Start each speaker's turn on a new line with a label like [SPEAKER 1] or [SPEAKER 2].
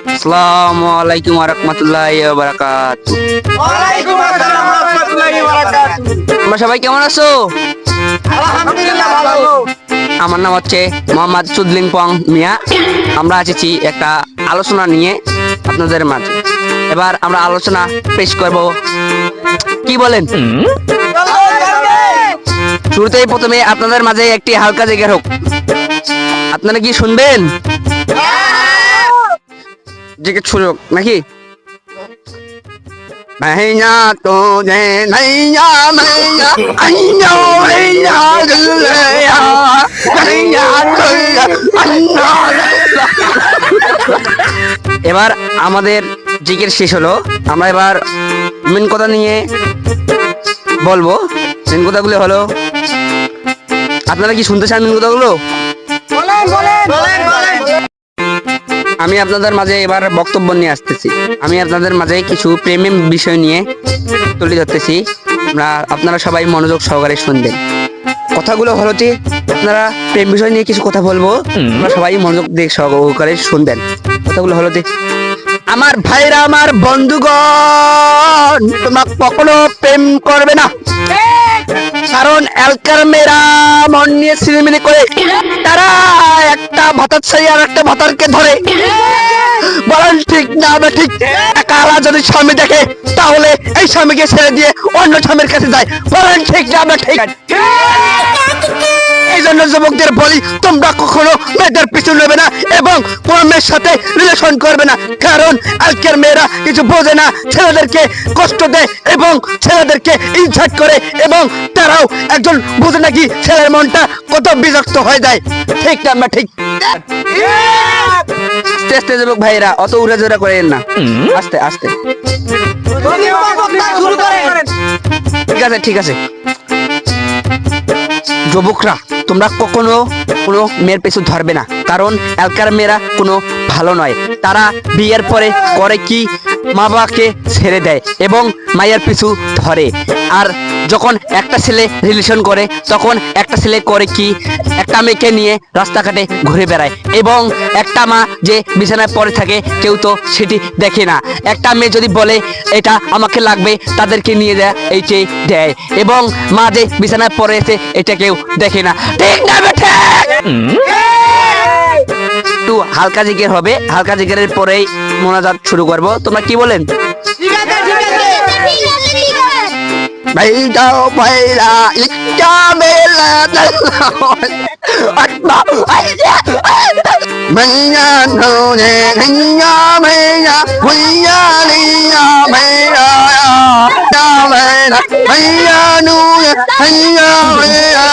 [SPEAKER 1] আসসালামু আলাইকুম ওয়া রাহমাতুল্লাহি ওয়া বারাকাতুহু।
[SPEAKER 2] ওয়ালাইকুম আসসালাম ওয়া রাহমাতুল্লাহি ওয়া বারাকাতুহু।
[SPEAKER 1] তোমরা সবাই কেমন আছো?
[SPEAKER 2] আলহামদুলিল্লাহ ভালো।
[SPEAKER 1] আমার নাম হচ্ছে মোহাম্মদ সুদলিং পং মিয়া। আমরা এসেছি একটা আলোচনা নিয়ে আপনাদের মাঝে। এবার আমরা আলোচনা পেশ করব, কি বলেন? শুরুতেই প্রথমে আপনাদের মাঝে একটি হালকা জিকির হোক। আপনারা কি শুনবেন? জিকির শুরু হোক নাকি? मैया तुझे नैया मैया अन्यो मैया दुल्हया मैया तुझे अन्यो। এবার আমাদের জিকির শেষ হলো। আমরা এবার মেন কথা নিয়ে বলবো। মেন কথাগুলো হলো, আপনারা কি শুনতে চান মেন কথাগুলো? আমি আপনাদের মাঝে এবার বক্তব্য নিয়ে আসতেছি। আমি আপনাদের মাঝে কিছু প্রেমের বিষয় নিয়ে তুলে ধরতেছি। আপনারা সবাই মনোযোগ সহকারে শুনবেন। কথাগুলো হলো যে, আপনারা প্রেম বিষয় নিয়ে কিছু কথা বলবো, আপনারা সবাই মনোযোগ দিয়ে সহকারে শুনবেন। কথাগুলো হলো যে, আমার ভাইরা, আমার বন্ধুগণ, তোমরা কখনো প্রেম করবে না, কারণ এলকার মেয়েরা মন নিয়ে সিনেমিনি করে। তারা একটা ভাতার ছাই আর একটা ভাতারকে ধরে। বলেন ঠিক না বা ঠিক? একালা যদি স্বামী দেখে, তাহলে এই স্বামীকে ছেড়ে দিয়ে অন্য স্বামীর কাছে যায়। বলেন ঠিক না বা ঠিক? এই জন্য যুবকদের বলি, তোমরা কখনো মেয়েদের পিছু নেবে না এবং কোন মেয়ের সাথে রিলেশন করবে না, কারণ আজকের মেয়েরা কিছু বোঝে না, ছেলেদেরকে কষ্ট দেয় এবং ছেলেদেরকে ইনসাল্ট করে, এবং তারাও একজন বোঝে নাকি ছেলের মনটা কত বিরক্ত হয়ে যায়। ঠিক না আমরা ঠিক? আস্তে আস্তে যুবক ভাইরা, অত উড়াজোড়া করেন না, আস্তে আস্তে। ঠিক আছে ঠিক আছে। যুবকরা, তোমরা কখনো কোনো মেয়ের পিছু ধরবে না, কারণ এলকার মেয়েরা কোনো ভালো নয়। তারা বিয়ের পরে করে কি, মা বাবাকে ছেড়ে দেয় এবং মায়ের পিছু ধরে। আর যখন একটা ছেলে রিলেশন করে, তখন একটা ছেলে করে কি, একটা মেয়েকে নিয়ে রাস্তাঘাটে ঘুরে বেড়ায় এবং একটা মা যে বিছানায় পড়ে থাকে, কেউ তো সেটি দেখে না। একটা মেয়ে যদি বলে এটা আমাকে লাগবে, তাদেরকে নিয়ে যায় এইটাই দেয়, এবং মা যে বিছানায় পড়েছে এটা কেউ দেখে না। ঠিক না বেঠে? একটু হালকা জিকির হবে, হালকা জিকিরের পরেই মোনাজাত শুরু করব। তোমরা কি বলেন? भाई जाओ भाईरा इक्का मेला मैया नोने नैया मैया भैया लिया मेरा मैया नूने नैया मैया